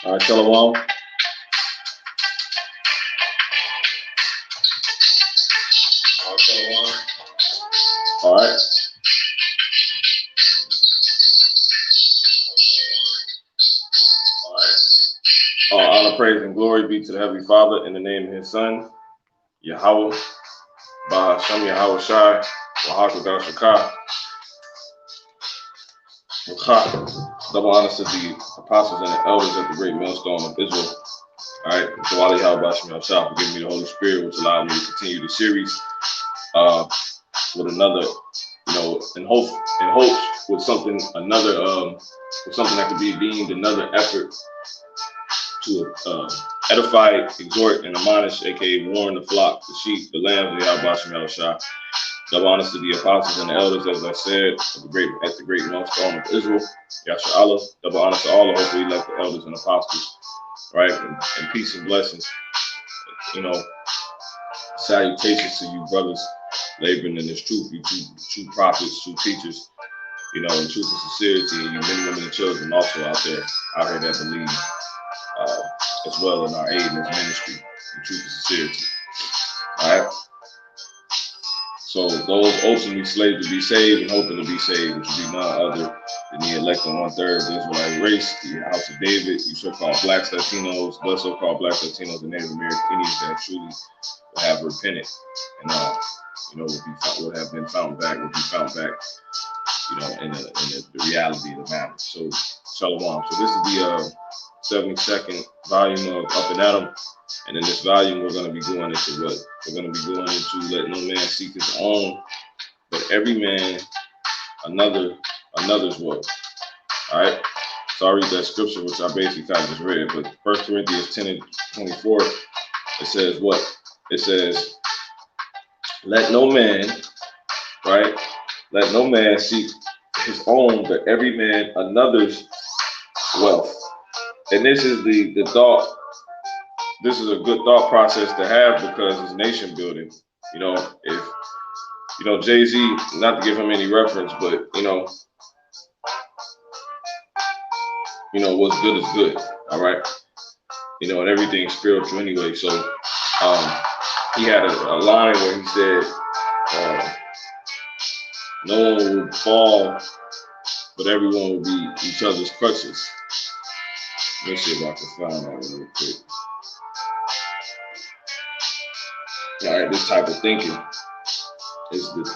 All right, Shalom. All right. All honor, praise, and glory be to the Heavenly Father in the name of His Son, Yahweh, Ba'Hashem Yahweh Shai, Wahakadosh Shakah. Double honors to the apostles and the elders at the great millstone of Israel. All right, so Wali Yahweh Ba'Hashem Yahweh Shai for giving me the Holy Spirit, which allowed me to continue the series with another, in hopes with something that could be deemed another effort to edify, exhort, and admonish, aka warn the flock, the sheep, the lambs of Yahweh Ba'Hashem Yahweh Shai. Double honors to the apostles and the elders, as I said, at the great millstone of Israel, Yasha Allah. Double honors to all the hopefully elect elders and apostles, right? And peace and blessings. Salutations to you brothers laboring in this truth, you true prophets, true teachers, in truth and sincerity, and you men, women, and children also out here that believe as well in our aid in this ministry, in truth and sincerity. All right. So those ultimately slaves to be saved and hoping to be saved, which will be none other than the elect and 1/3 of the Israelite race, the house of David, you so-called blacks, Latinos, the so-called blacks, Latinos, and Native American Indians that truly will have repented and will have been found back, in the reality of the matter. So Shalom. So this is the 72nd volume of Up and Adam. And in this volume, we're going to be going into what? We're going to be going into let no man seek his own, but every man another's work. All right. So I read that scripture, which I basically kind of just read, but 1 Corinthians 10:24, it says what? It says, let no man, right? Let no man seek his own, but every man another's wealth. And this is the thought. This is a good thought process to have because it's nation building. If Jay-Z, not to give him any reference, but what's good is good. All right. And everything's spiritual anyway. So he had a line where he said, no one would fall, but everyone will be each other's crutches. Let's see if I can find that real quick. All right, this type of thinking is it's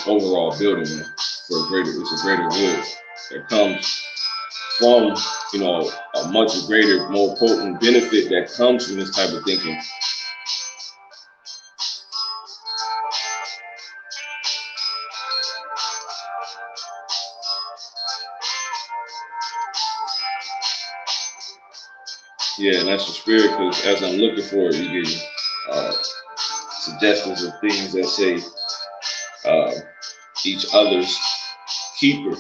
overall building for a greater good that comes from a much greater, more potent benefit that comes from this type of thinking. Yeah, and that's the spirit, because as I'm looking for it, you get suggestions of things that say each other's keeper.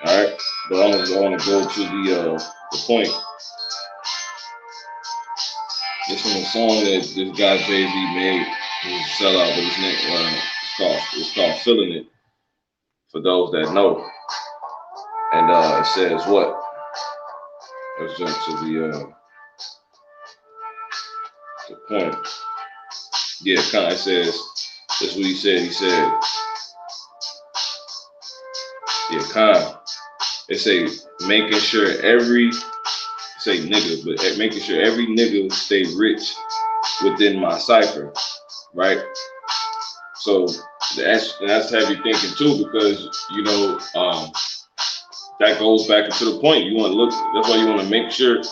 All right, But I want to go to the point. This is a song that this guy Jay-Z made. He's a sellout, but his name it's called "Feeling It." For those that know, and it says what? Let's jump to the point. Yeah, it says. That's what he said. He said, yeah, It say making sure making sure every nigga stay rich within my cipher, right? So that's heavy thinking too, because you know that goes back into the point. You want to look. That's why you want to make sure.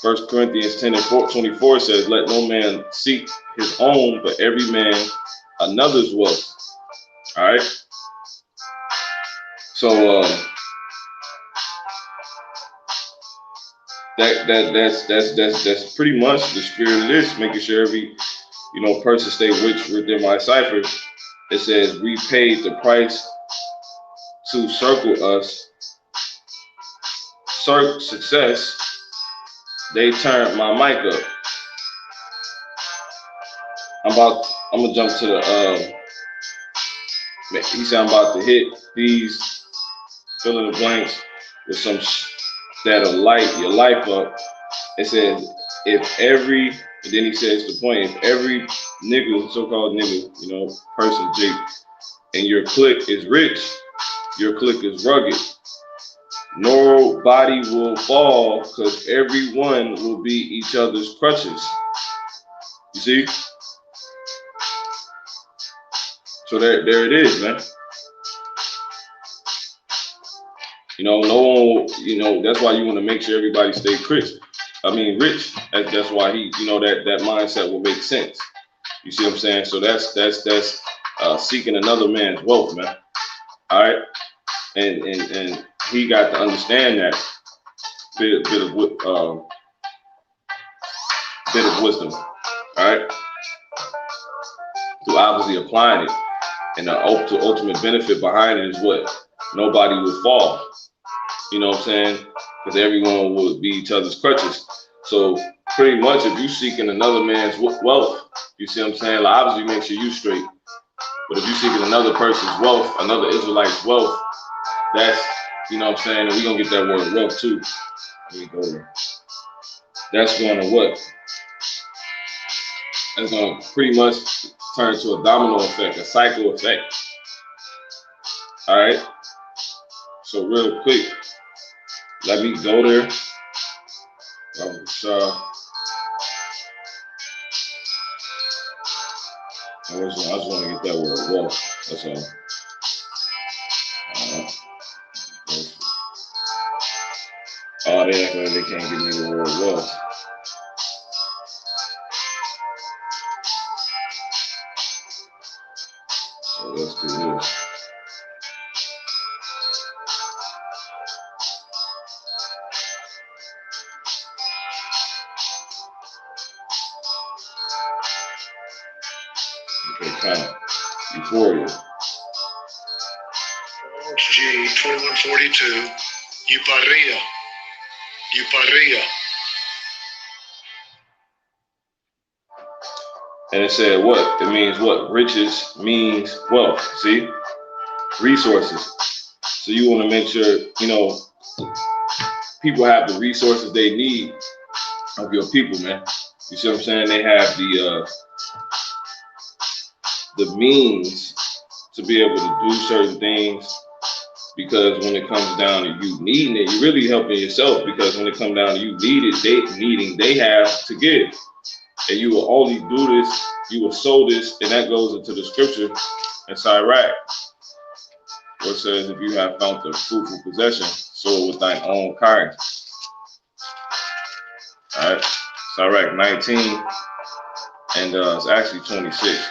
1 Corinthians 10 and 24 says, "Let no man seek his own, but every man another's wealth." All right. So that's pretty much the spirit of this, making sure every person stay rich within my cipher. It says we paid the price to circle us success. They turned my mic up. I'm gonna jump to the he said I'm about to hit these fill in the blanks with some that'll light your life up. It says and then he says the point, if every nigga, so-called nigga, person, Jake, and your clique is rich, your clique is rugged, nobody will fall because everyone will be each other's crutches. You see? So there it is, man. No one, that's why you want to make sure everybody stay rich. That's why that mindset will make sense. You see what I'm saying? So that's seeking another man's wealth, man. All right, and he got to understand that bit of wisdom. All right, through obviously applying it, and the ultimate benefit behind it is what? Nobody will fall. You know what I'm saying? Because everyone will be each other's crutches. So pretty much, if you're seeking another man's wealth, you see what I'm saying? Like, obviously, make sure you straight. But if you're seeking another person's wealth, another Israelite's wealth, that's, you know what I'm saying? And we're going to get that word wealth too. Let me go there. That's going to what? That's going to pretty much turn into a domino effect, a cycle effect. All right? So real quick, let me go there. I just want to get that word wealth. That's all. They act like they can't give me the word wealth. So let's do this. Okay, kind of euphoria. G 2142. Euparia. And it said what? It means what? Riches means wealth. See? Resources. So you want to make sure, people have the resources they need of your people, man. You see what I'm saying? They have the means to be able to do certain things, because when it comes down to you needing it, you're really helping yourself, because when it comes down to you they have to give. And you will only do this, you will sow this, and that goes into the scripture in Sirach, where it says, if you have found the fruitful possession, sow it with thine own kind. All right, Sirach 19, and it's actually 26,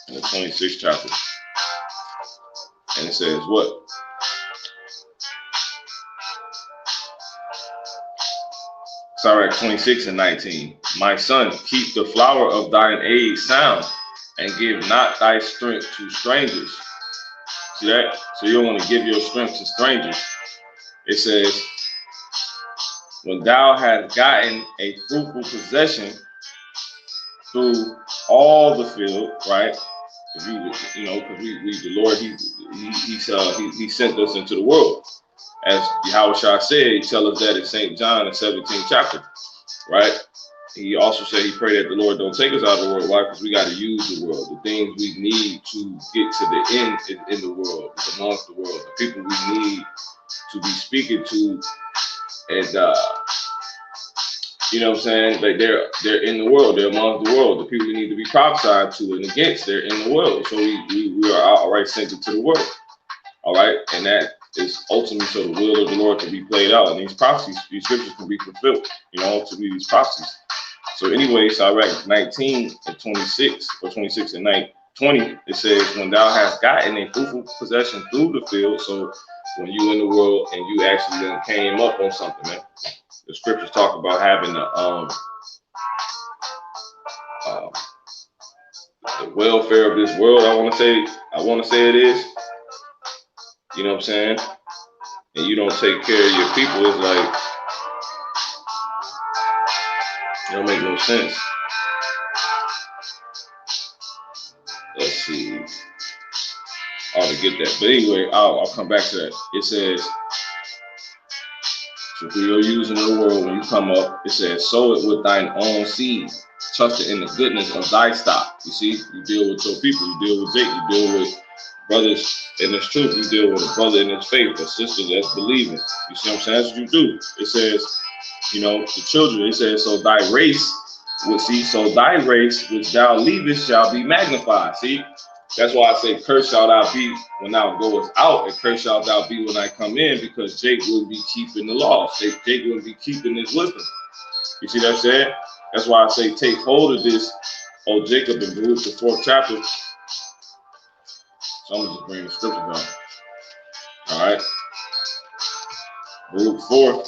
in the 26th chapter. And it says what? Sirach 26 and 19. My son, keep the flower of thine age sound, and give not thy strength to strangers. See that? So you don't want to give your strength to strangers. It says, when thou hast gotten a fruitful possession through all the field, right? If you know, because the Lord, he sent us into the world. As Yahushua said, he tells us that in St. John, the 17th chapter, right? He also said he prayed that the Lord don't take us out of the world. Why? Because we got to use the world. The things we need to get to the end is in the world, it's amongst the world. The people we need to be speaking to, and you know what I'm saying? Like they're in the world, they're amongst the world. The people we need to be prophesied to and against, they're in the world. So we are outright sent into the world. All right, and that is ultimately so the will of the Lord can be played out, and these prophecies, these scriptures can be fulfilled. You know, to be these prophecies. So anyway, Sirach 19 and 26, or 26 and 20, it says, when thou hast gotten a fruitful possession through the field. So when you in the world and you actually then came up on something, man. The scriptures talk about having the welfare of this world. I want to say it is. You know what I'm saying? And you don't take care of your people. It's like, it don't make no sense. Let's see. I ought to get that. But anyway, I'll come back to that. It says, so for your use in the world, when you come up, it says, sow it with thine own seed. Trust it in the goodness of thy stock. You see, you deal with your people. You deal with Jake. You deal with brothers in this truth. You deal with a brother in his faith, a sister that's believing. You see what I'm saying? That's what you do. It says, you know, the children, it says, so thy race, so thy race which thou leavest shall be magnified. See? That's why I say, cursed shalt thou be when thou goest out, and cursed shalt thou be when I come in, because Jake will be keeping the law. Jake will be keeping his wisdom. You see what I'm saying? That's why I say, take hold of this, O Jacob, in Baruch, the 4th chapter. So I'm going to just bring the scripture down. All right. Baruch 4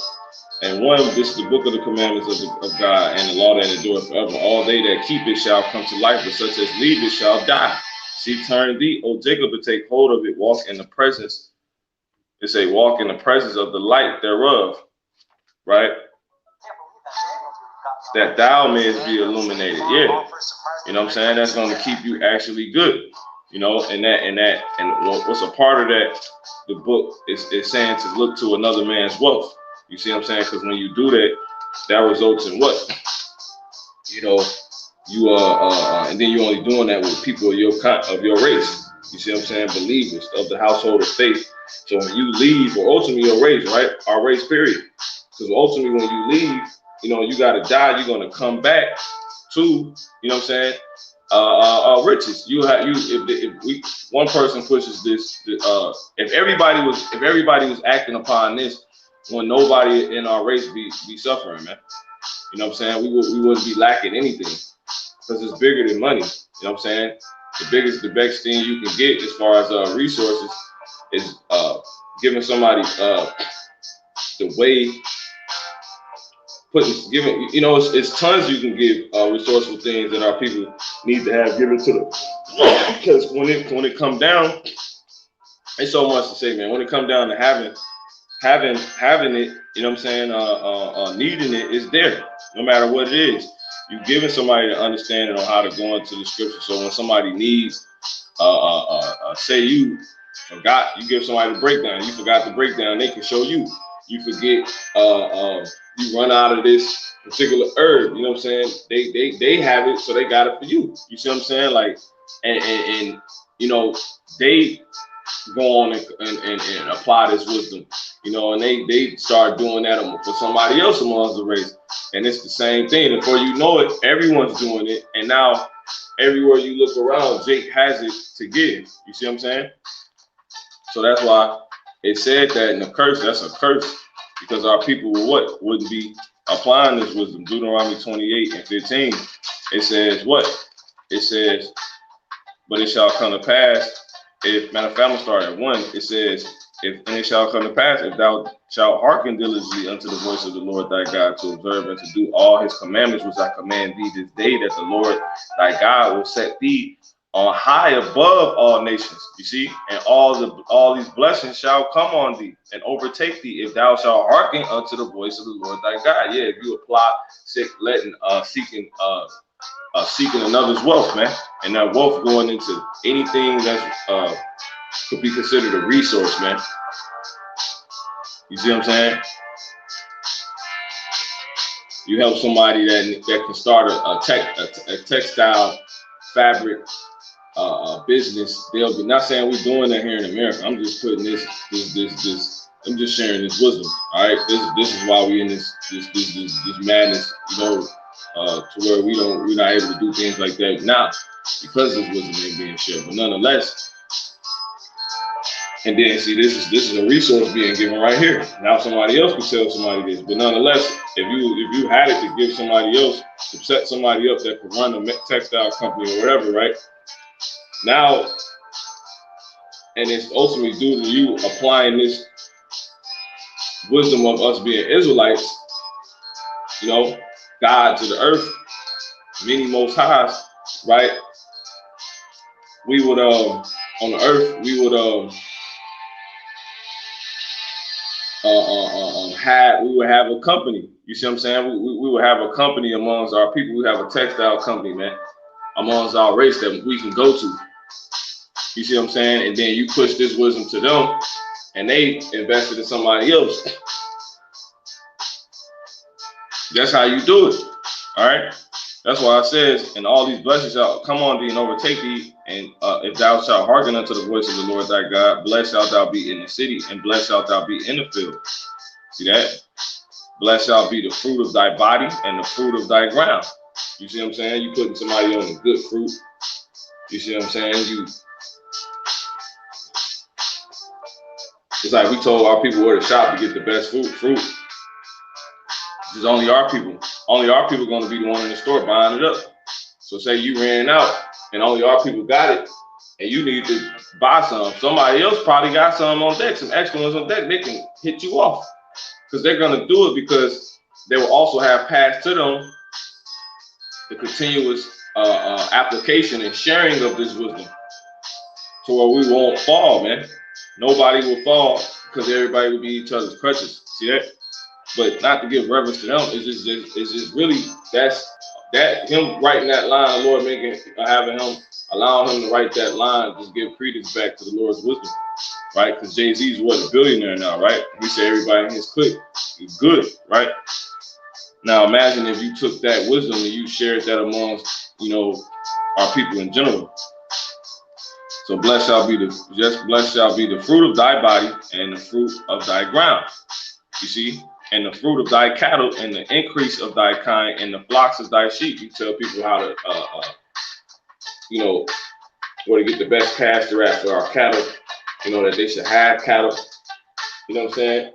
and 1, this is the book of the commandments of God, and the law that endureth forever. All they that keep it shall come to life, but such as leave it shall die. See, turn thee, O Jacob, and take hold of it. Walk in the presence. It say, walk in the presence of the light thereof. Right? That thou mayest be illuminated. Yeah. You know what I'm saying? That's going to keep you actually good. You know, and what's a part of that, the book is saying to look to another man's wealth. You see what I'm saying? Because when you do that, that results in what? You know, you and then you're only doing that with people of your race. You see what I'm saying? Believers of the household of faith. So when you leave, or ultimately your race, right? Our race, period. Because ultimately when you leave, you know, you got to die. You're going to come back to, you know what I'm saying? Riches. If one person pushes this, if everybody was acting upon this, when nobody in our race be suffering, man. You know what I'm saying? We wouldn't be lacking anything, because it's bigger than money. You know what I'm saying? The best thing you can get as far as resources is giving somebody the way. Giving, you know, it's tons you can give resourceful things that our people need to have given to them. Because when it come down, it's so much to say, man. When it come down to having it, you know what I'm saying, needing it is there, no matter what it is. You giving somebody the understanding on how to go into the scripture. So when somebody needs, say you forgot, you give somebody the breakdown. You forgot the breakdown, they can show you. You forget, you run out of this particular herb, you know what I'm saying? They have it, so they got it for you. You see what I'm saying? Like, and you know, they go on and apply this wisdom, you know, and they start doing that for somebody else amongst the race. And it's the same thing. Before you know it, everyone's doing it. And now everywhere you look around, Jake has it to give. You see what I'm saying? So that's why it said that in the curse, that's a curse, because our people wouldn't be applying this wisdom. Deuteronomy 28 and 15, it says what? It says, but it shall come to pass, if, matter of fact, I'm gonna start at 1, it says, and it shall come to pass, if thou shalt hearken diligently unto the voice of the Lord thy God, to observe and to do all his commandments which I command thee this day, that the Lord thy God will set thee on high above all nations. You see, and all these blessings shall come on thee and overtake thee if thou shalt hearken unto the voice of the Lord thy God. Yeah, if you apply seeking another's wealth, man, and that wealth going into anything that's could be considered a resource, man. You see what I'm saying? You help somebody that can start a textile fabric business. They'll be, not saying we're doing that here in America. I'm just putting this. I'm just sharing this wisdom. All right, this is why we in this madness. You know, to where we're not able to do things like that now because this wisdom ain't being shared. But nonetheless. And then see, this is a resource being given right here. Now somebody else can tell somebody this, but nonetheless, if you had it to give somebody else, to set somebody up that could run a textile company or whatever, right? Now, and it's ultimately due to you applying this wisdom of us being Israelites, you know, God to the earth, many most highs, right? We would on the earth, we would we would have a company. You see what I'm saying? We would have a company amongst our people. We have a textile company, man, amongst our race that we can go to. You see what I'm saying? And then you push this wisdom to them, and they invested in somebody else. That's how you do it. All right. That's why it says, and all these blessings shall come on thee and overtake thee, and if thou shalt hearken unto the voice of the Lord thy God, blessed shalt thou be in the city, and blessed shalt thou be in the field. See that? Blessed shall be the fruit of thy body and the fruit of thy ground. You see what I'm saying? You putting somebody on a good fruit. You see what I'm saying? It's like we told our people where to shop to get the best fruit. It's only our people. Only our people going to be the one in the store buying it up. So say you ran out and only our people got it, and you need to buy some. Somebody else probably got some on deck, some extra ones on deck. They can hit you off because they're going to do it because they will also have passed to them the continuous application and sharing of this wisdom to where we won't fall, man. Nobody will fall because everybody will be each other's crutches. See that? But not to give reverence to them, it's just really that him writing that line, the Lord having him, allowing him to write that line, just give credence back to the Lord's wisdom, right? Because Jay-Z's what, a billionaire now, right? He said everybody in his clique is good, right? Now imagine if you took that wisdom and you shared that amongst, you know, our people in general. So blessed shall be the fruit of thy body and the fruit of thy ground. You see? And the fruit of thy cattle, and the increase of thy kind, and the flocks of thy sheep. You tell people how to, you know, where to get the best pasture at for our cattle. You know that they should have cattle. You know what I'm saying?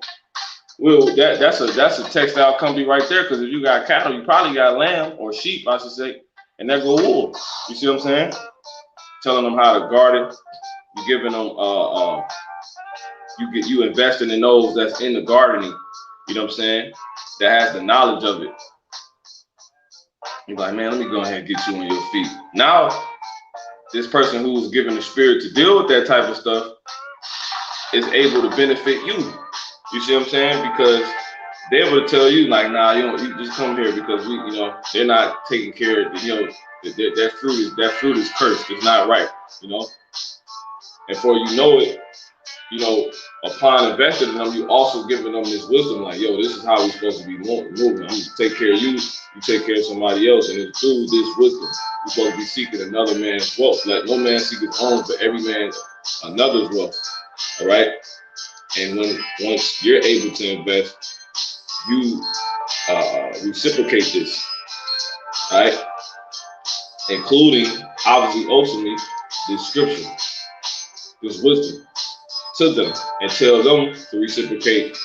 Well, that's a textile company right there. Because if you got cattle, you probably got lamb or sheep, I should say, and there go wool. You see what I'm saying? Telling them how to guard it. You're giving them, you investing in those that's in the gardening. You know what I'm saying? That has the knowledge of it. You're like, man, let me go ahead and get you on your feet. Now, this person who's given the spirit to deal with that type of stuff is able to benefit you. You see what I'm saying? Because they're able to tell you, like, nah, you just come here because they're not taking care of, that fruit is cursed. It's not right, And for you know it, upon investing in them, you also giving them this wisdom, like, yo, this is how we're supposed to be moving. I'm going to take care of you, you take care of somebody else, and it's through this wisdom, we're supposed to be seeking another man's wealth. Let no man seek his own, but every man another's wealth. All right? And once you're able to invest, you reciprocate this, all right? Including, obviously, ultimately, this scripture, this wisdom, to them, and tell them to reciprocate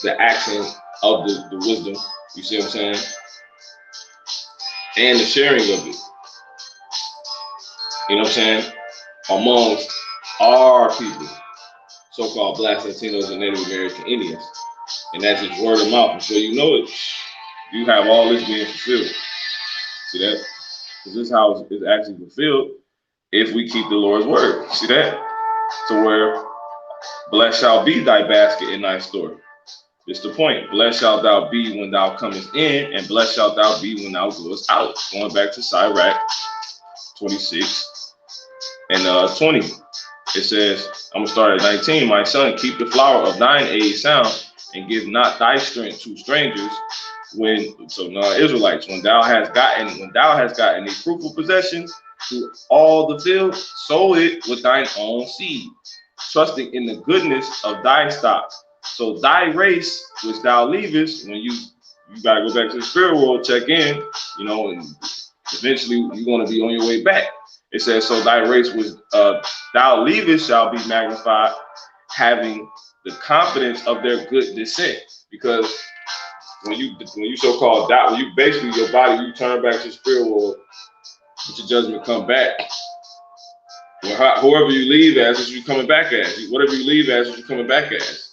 the action of the wisdom. You see what I'm saying? And the sharing of it. You know what I'm saying? Amongst our people, so-called Blacks, Latinos, and Native American Indians. And that's just word of mouth. And so you know it, you have all this being fulfilled. See that? Because this is how it's actually fulfilled. if we keep the Lord's word. See that? So where blessed shall be thy basket in thy store. It's the point. Blessed shalt thou be when thou comest in, and blessed shalt thou be when thou goest out. Going back to Sirach 26 and 20. It says, I'm going to start at 19. My son, keep the flower of thine age sound, and give not thy strength to strangers. Israelites, when thou hast gotten a fruitful possession through all the field, sow it with thine own seed, trusting in the goodness of thy stock. So thy race which thou leavest, when you gotta go back to the spirit world, check in, and eventually you're gonna be on your way back. It says, so thy race which thou leavest shall be magnified, having the confidence of their good descent. Because when you so-called die, when you basically your body, you turn back to the spirit world, but your judgment come back. Whoever you leave as is you coming back as. Whatever you leave as is you coming back as.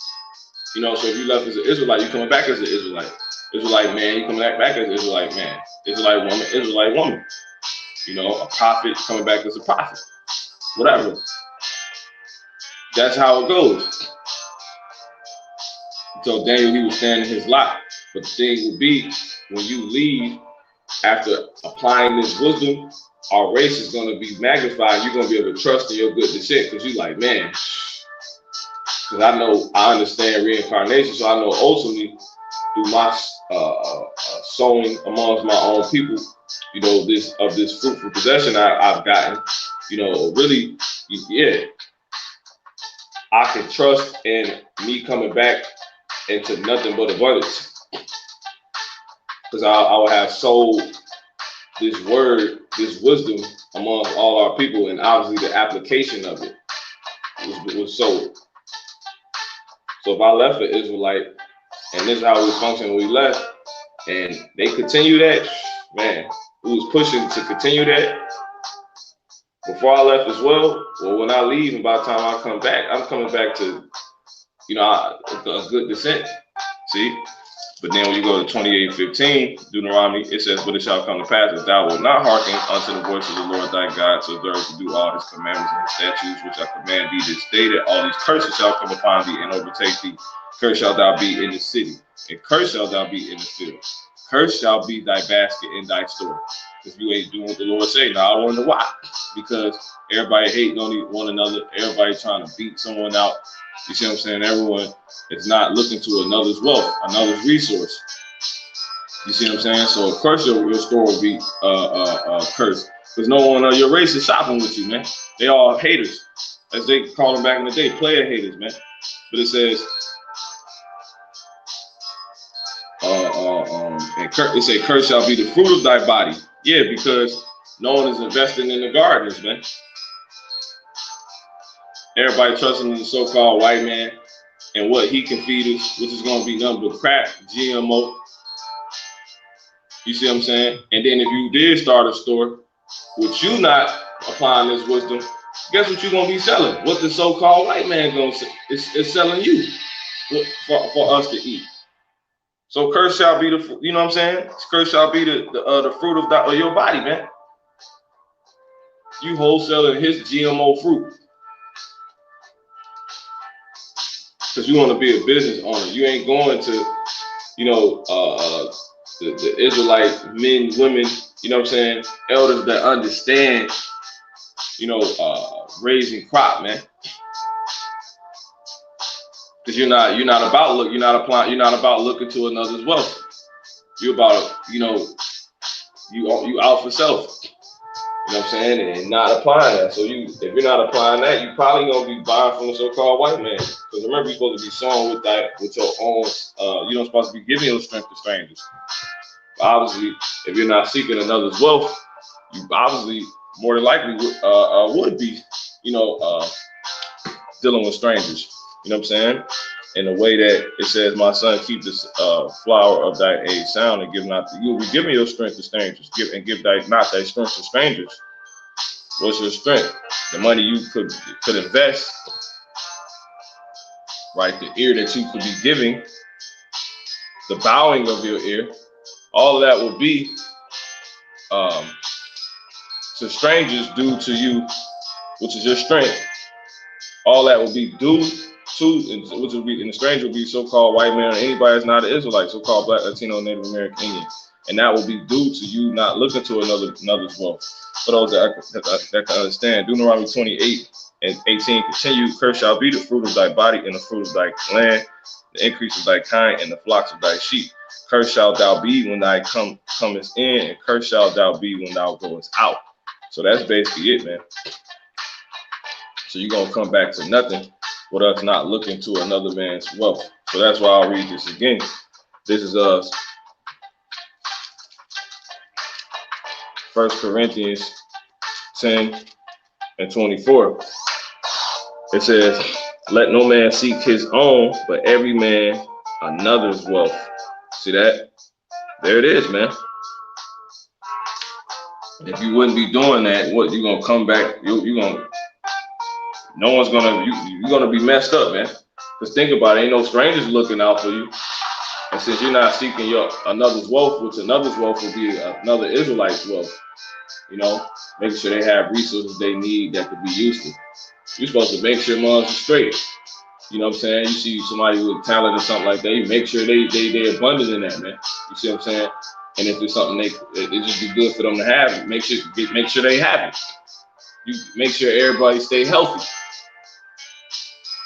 So if you left as an Israelite, you coming back as an Israelite. Israelite man, you coming back as an Israelite man. Israelite woman. A prophet coming back as a prophet. Whatever. That's how it goes. So Daniel, he was standing his lot. But the thing would be, when you leave after applying this wisdom, our race is going to be magnified. You're going to be able to trust in your good descent, because you're like, man, because I understand reincarnation, so I know ultimately through my sowing amongst my own people, this fruitful possession I've gotten, really, yeah, I can trust in me coming back into nothing but abundance, because I will have sold this word, this wisdom amongst all our people, and obviously the application of it was sold. So if I left an Israelite, and this is how we function when we left, and they continue that, man, we was pushing to continue that before I left as well. Well, when I leave, and by the time I come back, I'm coming back to, a good descent. See? But then when you go to 28:15, Deuteronomy, it says, but it shall come to pass that thou wilt not hearken unto the voice of the Lord thy God, to observe to do all his commandments and his statutes, which I command thee this day, that all these curses shall come upon thee and overtake thee. Cursed shalt thou be in the city, and cursed shalt thou be in the field. Cursed shall be thy basket in thy store. If you ain't doing what the Lord say. Now I wonder why. Because everybody hating on one another, everybody trying to beat someone out. You see what I'm saying? Everyone is not looking to another's wealth, another's resource. You see what I'm saying? So of course your store will be cursed, because no one of your race is shopping with you, man. They all haters, as they call them back in the day, player haters, man. But it says, it say, cursed shall be the fruit of thy body. Yeah, because no one is investing in the gardeners, man. Everybody trusting in the so-called white man and what he can feed us, which is going to be nothing but crap, GMO. You see what I'm saying? And then if you did start a store with you not applying this wisdom, guess what you're going to be selling? What the so-called white man is selling you for us to eat. So curse shall be the, you know what I'm saying? Curse shall be the fruit of your body, man. You wholesaling his GMO fruit. Because you want to be a business owner. You ain't going to, the Israelite men, women, you know what I'm saying, elders that understand, raising crop, man. Because you're not about looking to another's wealth. You're about, you out for self. You know what I'm saying? And not applying that. So if you're not applying that, you probably gonna be buying from the so-called white man. Because remember, you're supposed to be sowing with your own. You're not supposed to be giving your strength to strangers. But obviously, if you're not seeking another's wealth, you obviously more than likely would be, dealing with strangers. You know what I'm saying? In the way that it says, my son, keep this flower of thy age sound, and you'll be giving your strength to strangers. Give not thy strength to strangers. What's your strength? The money you could invest, right? The ear that you could be giving, the bowing of your ear, all of that will be to strangers due to you, which is your strength. All that will be due to, which will be, and the stranger will be so-called white man or anybody that's not an Israelite, so-called Black, Latino, Native American, Indian. And that will be due to you not looking to another's wealth. For those that can understand, Deuteronomy 28 and 18, continue, cursed shall be the fruit of thy body and the fruit of thy land, the increase of thy kind and the flocks of thy sheep. Cursed shalt thou be when thou comest in, and cursed shalt thou be when thou goest out. So that's basically it, man. So you're going to come back to nothing with us not looking to another man's wealth. So that's why I'll read this again. This is 1 Corinthians 10 and 24. It says, let no man seek his own, but every man another's wealth. See that? There it is, man. If you wouldn't be doing that, what you're gonna come back, you're gonna, no one's gonna, you're gonna be messed up, man. Because think about it, ain't no strangers looking out for you. And since you're not seeking your another's wealth, which another's wealth will be another Israelite's wealth, you know, making sure they have resources they need that could be useful. You're supposed to make sure moms are straight. You know what I'm saying? You see somebody with talent or something like that, you make sure they're abundant in that, man. You see what I'm saying? And if it's something it just be good for them to have, make sure they have it. You make sure everybody stay healthy.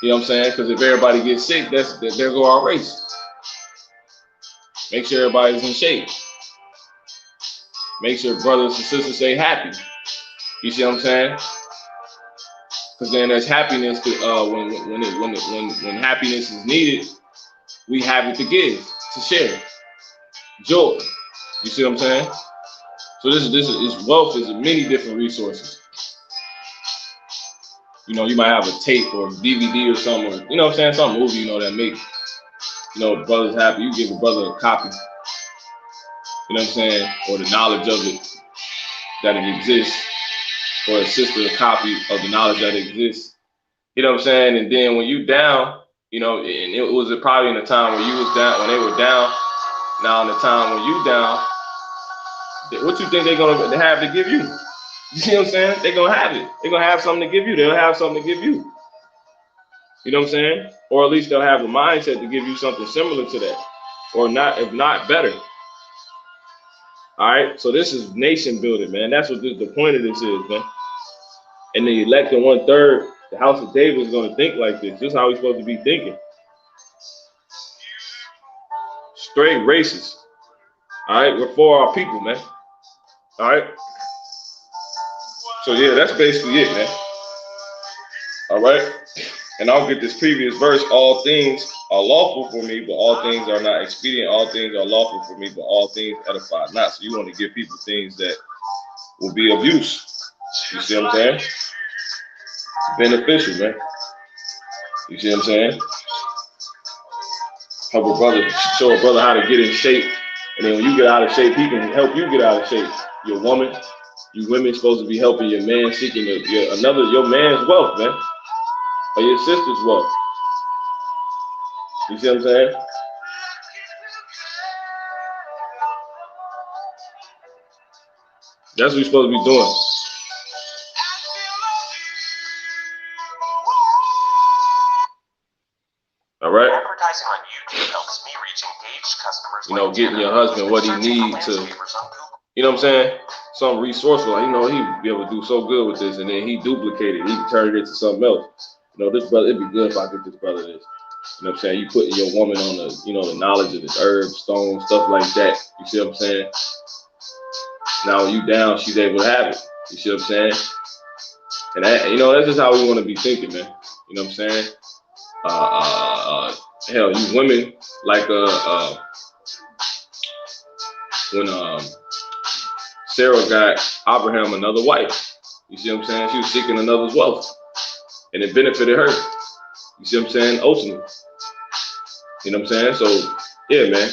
You know what I'm saying? Because if everybody gets sick, there go our race. Make sure everybody's in shape. Make sure brothers and sisters stay happy. You see what I'm saying? Because then there's happiness when happiness is needed, we have it to give, to share. Joy. You see what I'm saying? So this wealth is many different resources. You know, you might have a tape or a DVD or something, or, you know what I'm saying, some movie, you know, that make, you know, brothers happy. You give a brother a copy. You know what I'm saying? Or the knowledge of it, that it exists. Or a sister a copy of the knowledge that exists. You know what I'm saying? And then when you down, you know, and it was probably in a time when you was down, when they were down. Now in the time when you down, what you think they're gonna have to give you? You see what I'm saying? They're gonna have it. They're gonna have something to give you. They'll have something to give you. You know what I'm saying? Or at least they'll have the mindset to give you something similar to that. Or not, if not better. All right, so this is nation building, man. That's what the point of this is, man. And the elected 1/3, the House of David is going to think like this. This is how we're supposed to be thinking. Straight racist. All right, we're for our people, man. All right. So yeah, that's basically it, man. All right. And I'll get this previous verse. All things are lawful for me, but all things are not expedient. All things are lawful for me, but all things edify not. So you want to give people things that will be of use. You see what I'm saying? It's beneficial, man. You see what I'm saying? Help a brother, show a brother how to get in shape. And then when you get out of shape, he can help you get out of shape. Your woman, you women supposed to be helping your man seeking your man's wealth, man. Or your sister's wealth. You see what I'm saying? That's what you're supposed to be doing. All right. Advertising on YouTube helps me reach engaged customers. You know, getting your husband what he needs to, you know what I'm saying? Some resourceful, you know, he'd be able to do so good with this, and then he duplicated, he turn it into something else. You know, this brother, it'd be good if I get this brother this. You know what I'm saying? You putting your woman on the, you know, the knowledge of the herbs, stones, stuff like that. You see what I'm saying? Now when you down, she's able to have it. You see what I'm saying? And that, you know, that's just how we want to be thinking, man. You know what I'm saying? Hell, you women, like when Sarah got Abraham another wife. You see what I'm saying? She was seeking another's wealth, and it benefited her. You see what I'm saying? Ultimately. You know what I'm saying? So, yeah, man.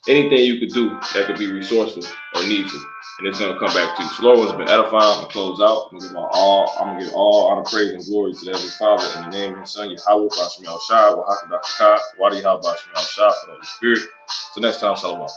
Anything you could do that could be resourceful or needful, and it's gonna come back to you. So, Lord, has been edifying. I'm gonna close out. I'm gonna give all honor, praise, and glory to the Heavenly Father in the name of His Son, Yahweh, Bashim El Shai, Wahaka Dakaka, Wadi Hal Bashim El Shai, for the Holy Spirit. So next time, Shalom.